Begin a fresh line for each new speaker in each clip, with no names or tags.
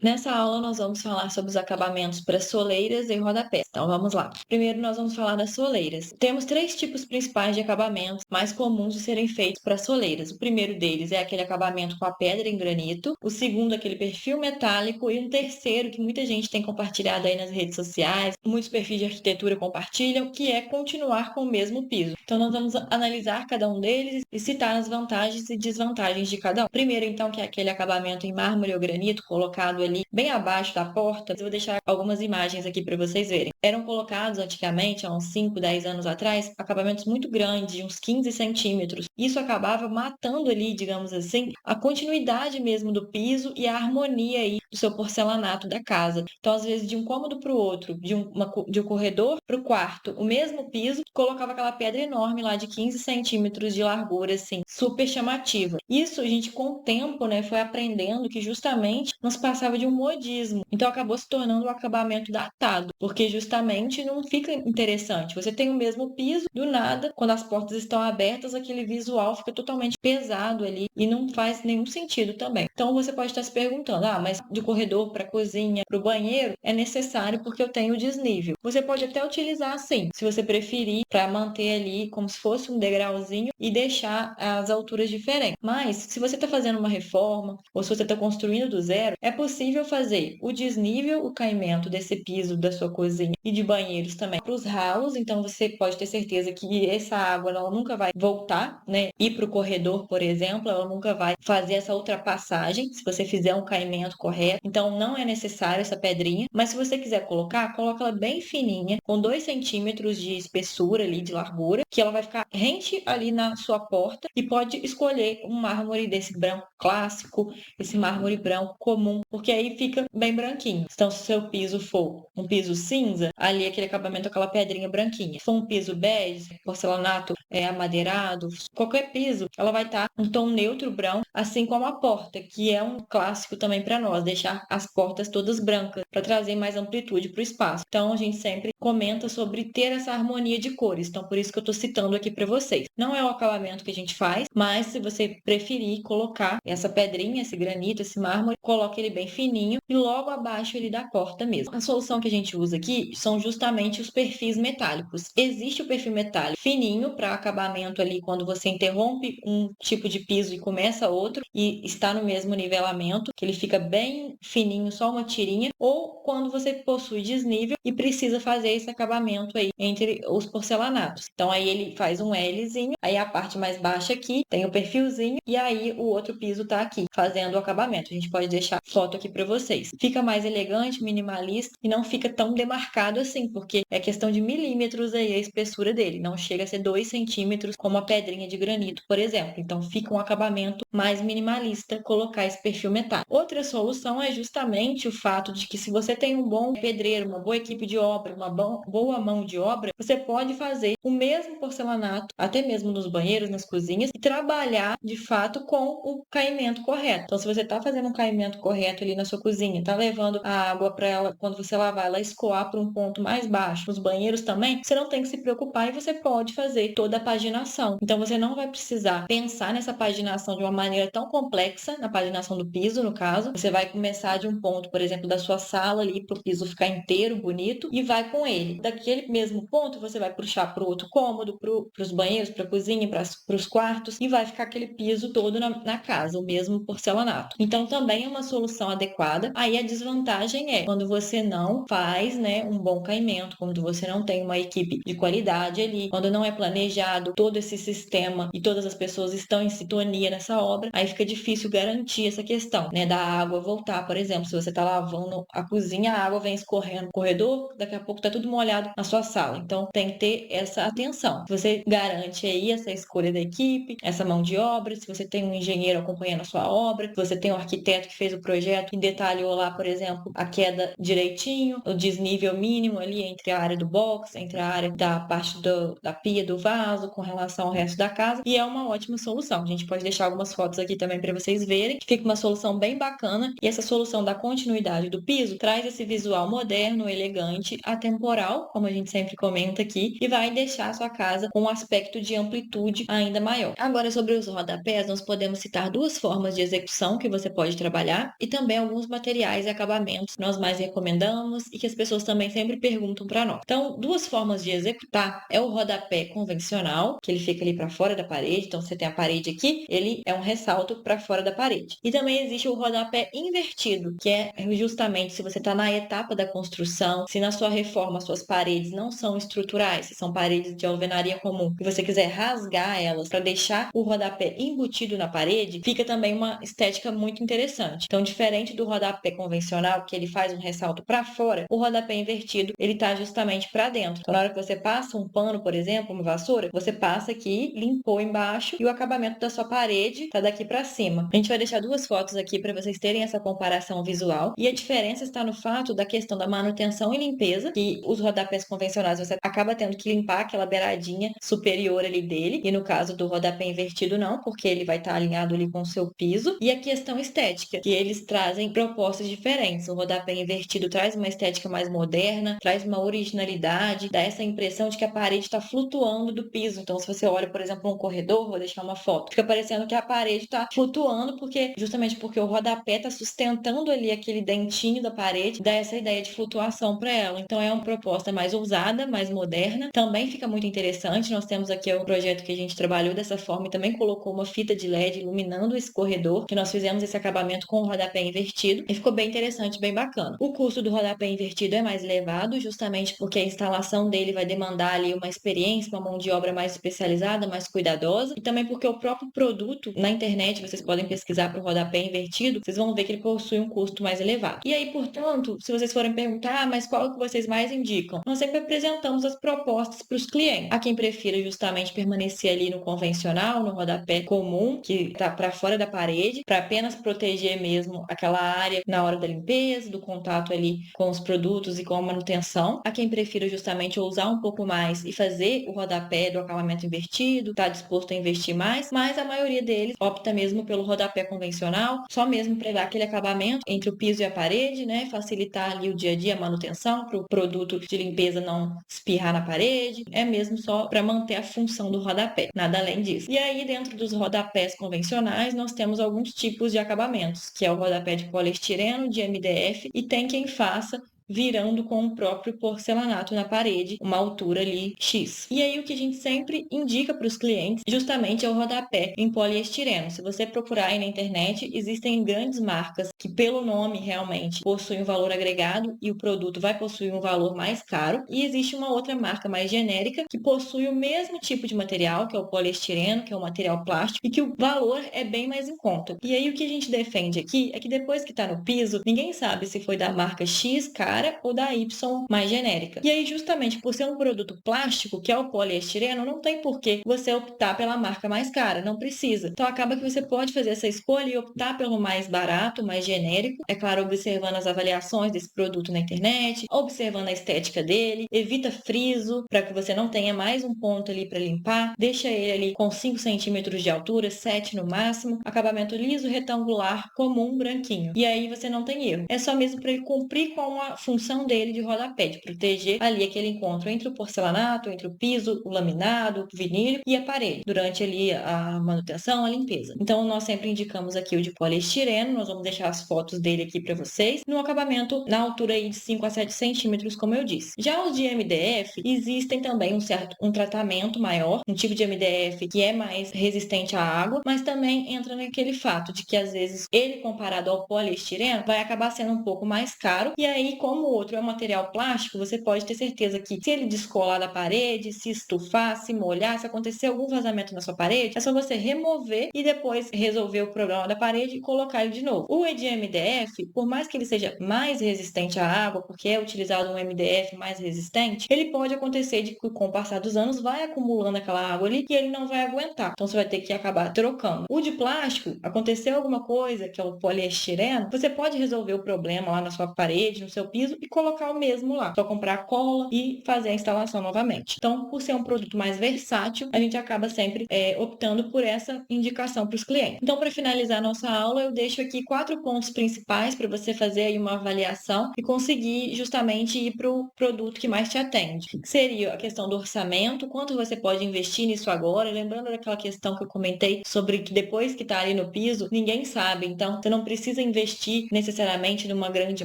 Nessa aula, nós vamos falar sobre os acabamentos para soleiras e rodapés. Então, vamos lá. Primeiro, nós vamos falar das soleiras. Temos 3 tipos principais de acabamentos mais comuns de serem feitos para soleiras. O primeiro deles é aquele acabamento com a pedra em granito. O segundo, aquele perfil metálico. E um terceiro, que muita gente tem compartilhado aí nas redes sociais, muitos perfis de arquitetura compartilham, que é continuar com o mesmo piso. Então, nós vamos analisar cada um deles e citar as vantagens e desvantagens de cada um. Primeiro, então, que é aquele acabamento em mármore ou granito colocado ali bem abaixo da porta. Eu vou deixar algumas imagens aqui para vocês verem. Eram colocados antigamente, há uns 5, 10 anos atrás, acabamentos muito grandes, de uns 15 centímetros. Isso acabava matando ali, digamos assim, a continuidade mesmo do piso e a harmonia aí do seu porcelanato da casa. Então, às vezes, de um cômodo para o outro, de um corredor para o quarto, o mesmo piso, colocava aquela pedra enorme lá de 15 centímetros de largura, assim, super chamativa. Isso a gente, com o tempo, né, foi aprendendo que justamente nos passava de um modismo. Então, acabou se tornando um acabamento datado, porque justamente não fica interessante. Você tem o mesmo piso, do nada, quando as portas estão abertas, aquele visual fica totalmente pesado ali e não faz nenhum sentido também. Então, você pode estar se perguntando, mas de corredor para cozinha, para o banheiro, é necessário porque eu tenho desnível. Você pode até utilizar assim, se você preferir, para manter ali como se fosse um degrauzinho e deixar as alturas diferentes. Mas, se você está fazendo uma reforma ou se você está construindo do zero, é possível fazer o desnível, o caimento desse piso da sua cozinha e de banheiros também para os ralos. Então, você pode ter certeza que essa água ela nunca vai voltar, né? Ir para o corredor, por exemplo, ela nunca vai fazer essa ultrapassagem se você fizer um caimento correto. Então, não é necessário essa pedrinha. Mas se você quiser colocar, coloca ela bem fininha, com 2 centímetros de espessura ali, de largura, que ela vai ficar rente ali na sua porta e pode escolher um mármore desse branco clássico, esse mármore branco comum, porque aí fica bem branquinho. Então, se o seu piso for um piso cinza, ali aquele acabamento, aquela pedrinha branquinha. Se for um piso bege, porcelanato amadeirado, qualquer piso, ela vai estar um tom neutro branco, assim como a porta, que é um clássico também para nós, deixar as portas todas brancas, para trazer mais amplitude para o espaço. Então, a gente sempre comenta sobre ter essa harmonia de cores. Então, por isso que eu estou citando aqui para vocês. Não é o acabamento que a gente faz, mas se você preferir colocar essa pedrinha, esse granito, esse mármore, coloque ele bem fininho e logo abaixo ele da porta mesmo. A solução que a gente usa aqui são justamente os perfis metálicos. Existe o perfil metálico fininho para acabamento ali quando você interrompe um tipo de piso e começa outro e está no mesmo nivelamento, que ele fica bem fininho, só uma tirinha, ou quando você possui desnível e precisa fazer esse acabamento aí entre os porcelanatos. Então aí ele faz um Lzinho, aí a parte mais baixa aqui tem o perfilzinho e aí o outro piso tá aqui fazendo o acabamento. A gente pode deixar foto aqui para vocês. Fica mais elegante, minimalista e não fica tão demarcado assim, porque é questão de milímetros aí a espessura dele. Não chega a ser 2 centímetros como a pedrinha de granito, por exemplo. Então fica um acabamento mais minimalista colocar esse perfil metálico. Outra solução é justamente o fato de que se você tem um bom pedreiro, uma boa equipe de obra, uma boa mão de obra, você pode fazer o mesmo porcelanato, até mesmo nos banheiros, nas cozinhas, e trabalhar de fato com o caimento correto. Então, se você está fazendo um caimento correto ali na sua cozinha, está levando a água para ela, quando você lavar, ela escoar para um ponto mais baixo, nos banheiros também, você não tem que se preocupar e você pode fazer toda a paginação. Então, você não vai precisar pensar nessa paginação de uma maneira tão complexa, na paginação do piso, no caso. Você vai começar de um ponto, por exemplo, da sua sala ali, para o piso ficar inteiro, bonito, e vai com ele. Daquele mesmo ponto, você vai puxar para o outro cômodo, para os banheiros, para a cozinha, para os quartos, e vai ficar aquele piso todo na casa, o mesmo porcelanato. Então, também é uma solução adequada. Aí a desvantagem é quando você não faz, né, um bom caimento, quando você não tem uma equipe de qualidade ali, quando não é planejado todo esse sistema e todas as pessoas estão em sintonia nessa obra, aí fica difícil garantir essa questão, né, da água voltar, por exemplo, se você está lavando a cozinha, a água vem escorrendo no corredor, daqui a pouco tá tudo molhado na sua sala. Então, tem que ter essa atenção. Você garante aí essa escolha da equipe, essa mão de obra, se você tem um engenheiro acompanhando a sua obra, se você tem um arquiteto que fez o projeto e detalhou lá, por exemplo, a queda direitinho, o desnível mínimo ali entre a área do box, entre a área da parte da pia, do vaso, com relação ao resto da casa, e é uma ótima solução. A gente pode deixar algumas fotos aqui também para vocês verem, que fica uma solução bem bacana, e essa solução da continuidade do piso traz esse visual moderno, elegante, atemporal, como a gente sempre comenta aqui, e vai deixar a sua casa com um aspecto de amplitude ainda maior. Agora, sobre os rodapés, nós podemos citar 2 formas de execução que você pode trabalhar e também alguns alguns materiais e acabamentos que nós mais recomendamos e que as pessoas também sempre perguntam para nós. Então, duas formas de executar é o rodapé convencional, que ele fica ali para fora da parede. Então, você tem a parede aqui, ele é um ressalto para fora da parede. E também existe o rodapé invertido, que é justamente se você está na etapa da construção, se na sua reforma suas paredes não são estruturais, se são paredes de alvenaria comum, e você quiser rasgar elas para deixar o rodapé embutido na parede, fica também uma estética muito interessante. Então, diferente do rodapé convencional, que ele faz um ressalto para fora, o rodapé invertido, ele está justamente para dentro. Então, na hora que você passa um pano, por exemplo, uma vassoura, você passa aqui, limpou embaixo e o acabamento da sua parede está daqui para cima. A gente vai deixar duas fotos aqui para vocês terem essa comparação visual. E a diferença está no fato da questão da manutenção e limpeza, que os rodapés convencionais você acaba tendo que limpar aquela beiradinha superior ali dele, e no caso do rodapé invertido não, porque ele vai estar alinhado ali com o seu piso. E a questão estética, que eles trazem propostas diferentes. O rodapé invertido traz uma estética mais moderna, traz uma originalidade, dá essa impressão de que a parede está flutuando do piso. Então, se você olha, por exemplo, um corredor, vou deixar uma foto, fica parecendo que a parede está flutuando, justamente porque o rodapé está sustentando ali aquele dentinho da parede, dá essa ideia de flutuação para ela. Então, é uma proposta mais ousada, mais moderna. Também fica muito interessante. Nós temos aqui o projeto que a gente trabalhou dessa forma e também colocou uma fita de LED iluminando esse corredor, que nós fizemos esse acabamento com o rodapé invertido e ficou bem interessante, bem bacana. O custo do rodapé invertido é mais elevado, justamente porque a instalação dele vai demandar ali uma experiência, uma mão de obra mais especializada, mais cuidadosa, e também porque o próprio produto, na internet, vocês podem pesquisar para o rodapé invertido, vocês vão ver que ele possui um custo mais elevado. E aí, portanto, se vocês forem perguntar, mas qual que vocês mais indicam? Nós sempre apresentamos as propostas para os clientes. Há quem prefira justamente permanecer ali no convencional, no rodapé comum, que está para fora da parede, para apenas proteger mesmo aquela área na hora da limpeza, do contato ali com os produtos e com a manutenção. Há quem prefira justamente ousar um pouco mais e fazer o rodapé do acabamento invertido, está disposto a investir mais, mas a maioria deles opta mesmo pelo rodapé convencional, só mesmo para dar aquele acabamento entre o piso e a parede, né? Facilitar ali o dia a dia, a manutenção, para o produto de limpeza não espirrar na parede. É mesmo só para manter a função do rodapé, nada além disso. E aí, dentro dos rodapés convencionais, nós temos alguns tipos de acabamentos, que é o rodapé de poliestireno, de MDF, e tem quem faça virando com o próprio porcelanato na parede, uma altura ali X. E aí o que a gente sempre indica para os clientes justamente é o rodapé em poliestireno. Se você procurar aí na internet, existem grandes marcas que pelo nome realmente possuem um valor agregado e o produto vai possuir um valor mais caro. E existe uma outra marca mais genérica que possui o mesmo tipo de material, que é o poliestireno, que é um material plástico, e que o valor é bem mais em conta. E aí o que a gente defende aqui é que depois que está no piso, ninguém sabe se foi da marca X, cara, ou da Y mais genérica. E aí, justamente por ser um produto plástico, que é o poliestireno, não tem por que você optar pela marca mais cara, não precisa. Então, acaba que você pode fazer essa escolha e optar pelo mais barato, mais genérico, é claro, observando as avaliações desse produto na internet, observando a estética dele, evita friso, para que você não tenha mais um ponto ali para limpar, deixa ele ali com 5 centímetros de altura, 7 no máximo, acabamento liso, retangular, comum, branquinho. E aí você não tem erro. É só mesmo para ele cumprir com a função dele de rodapé, de proteger ali aquele encontro entre o porcelanato, entre o piso, o laminado, o vinílico e a parede, durante ali a manutenção, a limpeza. Então, nós sempre indicamos aqui o de poliestireno, nós vamos deixar as fotos dele aqui para vocês, no acabamento na altura aí de 5 a 7 centímetros, como eu disse. Já os de MDF, existem também um tratamento maior, um tipo de MDF que é mais resistente à água, mas também entra naquele fato de que, às vezes, ele comparado ao poliestireno, vai acabar sendo um pouco mais caro, e aí, como o outro é um material plástico, você pode ter certeza que se ele descolar da parede, se estufar, se molhar, se acontecer algum vazamento na sua parede, é só você remover e depois resolver o problema da parede e colocar ele de novo. O EDMDF, por mais que ele seja mais resistente à água, porque é utilizado um MDF mais resistente, ele pode acontecer de que com o passar dos anos vai acumulando aquela água ali e ele não vai aguentar. Então você vai ter que acabar trocando. O de plástico, aconteceu alguma coisa, que é o poliestireno, você pode resolver o problema lá na sua parede, no seu piso, piso e colocar o mesmo lá. Só comprar a cola e fazer a instalação novamente. Então, por ser um produto mais versátil, a gente acaba sempre optando por essa indicação para os clientes. Então, para finalizar nossa aula, eu deixo aqui 4 pontos principais para você fazer aí uma avaliação e conseguir justamente ir para o produto que mais te atende. Que seria a questão do orçamento, quanto você pode investir nisso agora, lembrando daquela questão que eu comentei sobre que depois que está ali no piso, ninguém sabe. Então, você não precisa investir necessariamente numa grande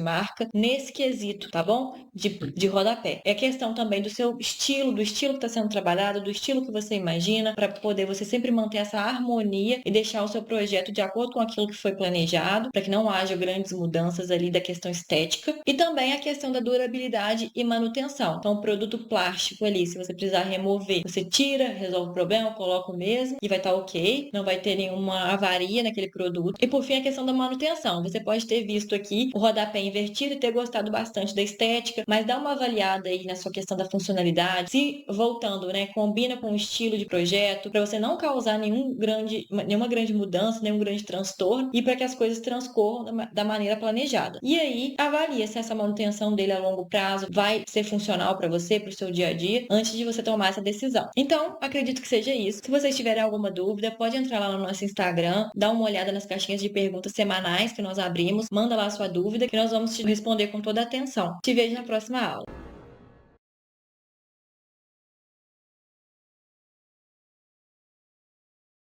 marca nesse quesito, tá bom? De rodapé. É questão também do seu estilo, do estilo que está sendo trabalhado, do estilo que você imagina, para poder você sempre manter essa harmonia e deixar o seu projeto de acordo com aquilo que foi planejado, para que não haja grandes mudanças ali da questão estética. E também a questão da durabilidade e manutenção. Então, o produto plástico ali, se você precisar remover, você tira, resolve o problema, coloca o mesmo e vai estar ok, não vai ter nenhuma avaria naquele produto. E por fim, a questão da manutenção. Você pode ter visto aqui o rodapé invertido e ter gostado bastante da estética, mas dá uma avaliada aí na sua questão da funcionalidade, se voltando, né, combina com o estilo de projeto, para você não causar nenhuma grande mudança, nenhum grande transtorno e para que as coisas transcorram da maneira planejada. E aí, avalia se essa manutenção dele a longo prazo vai ser funcional para você, para o seu dia a dia, antes de você tomar essa decisão. Então, acredito que seja isso. Se vocês tiverem alguma dúvida, pode entrar lá no nosso Instagram, dar uma olhada nas caixinhas de perguntas semanais que nós abrimos, manda lá a sua dúvida que nós vamos te responder com toda a atenção. Te vejo na próxima aula.